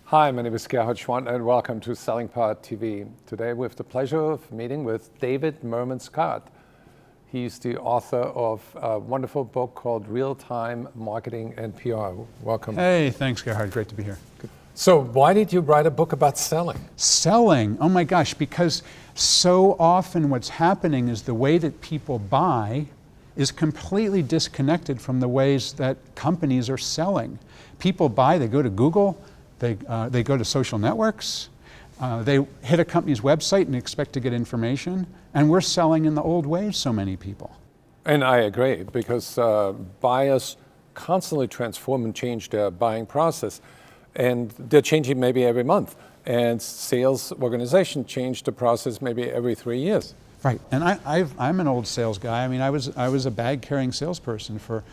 Hi, my name is Gerhard Schwant and welcome to Selling Power TV. Today we have the pleasure of meeting with David Merman-Scott. He's the author of a wonderful book called Real-Time Marketing and PR. Welcome. Hey, thanks Gerhard, great to be here. So why did you write a book about selling? Selling, oh my gosh, because so often what's happening is the way that people buy is completely disconnected from the ways that companies are selling. People buy, they go to Google, they go to social networks, they hit a company's website and expect to get information, and we're selling in the old ways, so many people. And I agree, because buyers constantly transform and change their buying process, and they're changing maybe every month. And sales organizations change the process maybe every 3 years. Right, and I'm an old sales guy. I mean, I was a bag-carrying salesperson for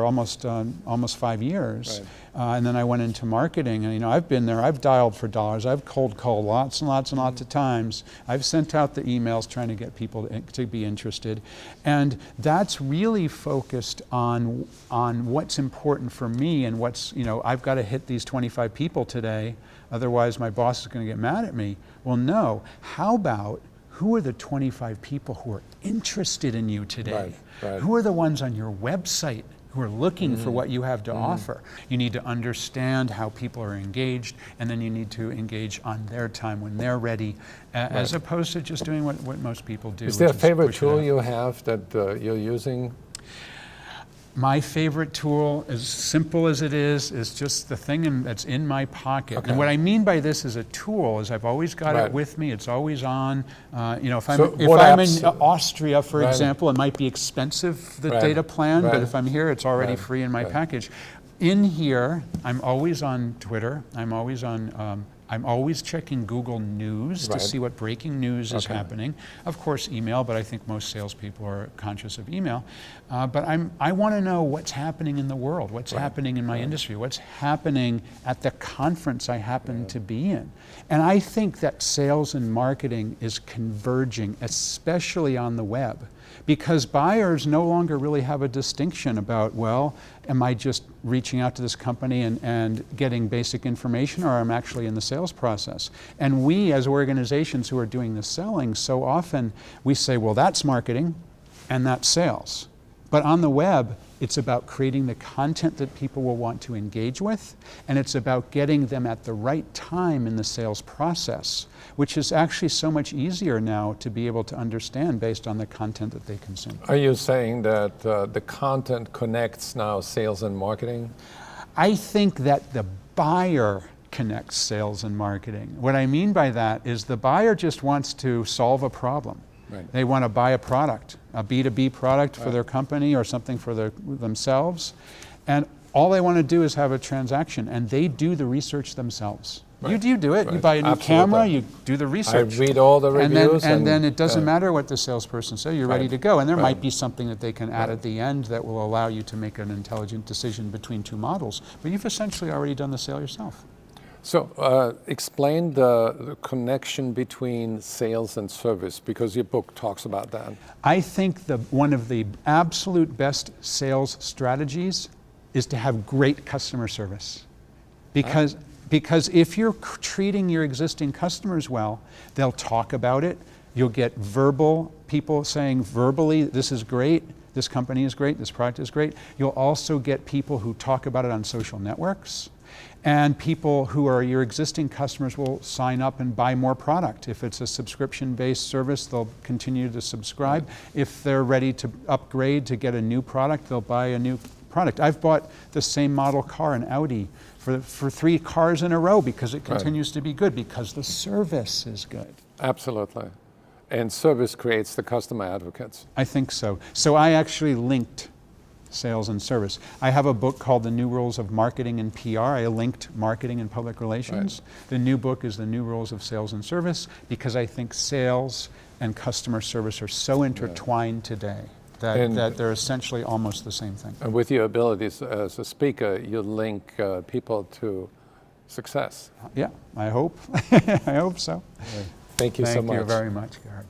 almost 5 years, right. And then I went into marketing. And I've been there. I've dialed for dollars. I've cold called lots and lots and lots of times. I've sent out the emails trying to get people to be interested, and that's really focused on what's important for me and what's I've got to hit these 25 people today, otherwise my boss is going to get mad at me. Well, no. How about who are the 25 people who are interested in you today? Right. Who are the ones on your website who are looking for what you have to offer? You need to understand how people are engaged, and then you need to engage on their time when they're ready, as opposed to just doing what most people do. Is there a favorite tool you have that you're using? My favorite tool, as simple as it is just the thing that's in my pocket. Okay. And what I mean by this is a tool is I've always got it with me. It's always on. If I'm in Austria, for example, it might be expensive, the data plan, but if I'm here, it's already free in my package. In here, I'm always on Twitter. I'm always checking Google News to see what breaking news is happening. Of course, email, but I think most salespeople are conscious of email. But I want to know what's happening in the world, what's happening in my industry, what's happening at the conference I happen to be in. And I think that sales and marketing is converging, especially on the web, because buyers no longer really have a distinction about, well, am I just reaching out to this company and getting basic information, or I'm actually in the sales process? And we, as organizations who are doing the selling, so often we say, well, that's marketing and that's sales. But on the web, it's about creating the content that people will want to engage with, and it's about getting them at the right time in the sales process, which is actually so much easier now to be able to understand based on the content that they consume. Are you saying that the content connects now sales and marketing? I think that the buyer connects sales and marketing. What I mean by that is the buyer just wants to solve a problem. Right. They want to buy a product, a B2B product for their company or something for themselves, and all they want to do is have a transaction, and they do the research themselves. Right. You do it. Right. You buy a new camera, you do the research. I read all the reviews. And then it doesn't matter what the salesperson says, you're ready to go. And there might be something that they can add at the end that will allow you to make an intelligent decision between two models, but you've essentially already done the sale yourself. So explain the connection between sales and service, because your book talks about that. I think one of the absolute best sales strategies is to have great customer service. Because if you're treating your existing customers well, they'll talk about it. You'll get verbal people saying verbally, this is great, this company is great, this product is great. You'll also get people who talk about it on social networks. And people who are your existing customers will sign up and buy more product. If it's a subscription-based service, they'll continue to subscribe. If they're ready to upgrade to get a new product, they'll buy a new product. I've bought the same model car, an Audi, for 3 cars in a row because it continues to be good, because the service is good. Absolutely. And service creates the customer advocates. I think so. So I actually linked sales and service. I have a book called The New Rules of Marketing and PR. I linked marketing and public relations. Right. The new book is The New Rules of Sales and Service, because I think sales and customer service are so intertwined today that they're essentially almost the same thing. And with your abilities as a speaker, you link people to success. Yeah, I hope. I hope so. Thank you so much. Thank you very much, Gerhard.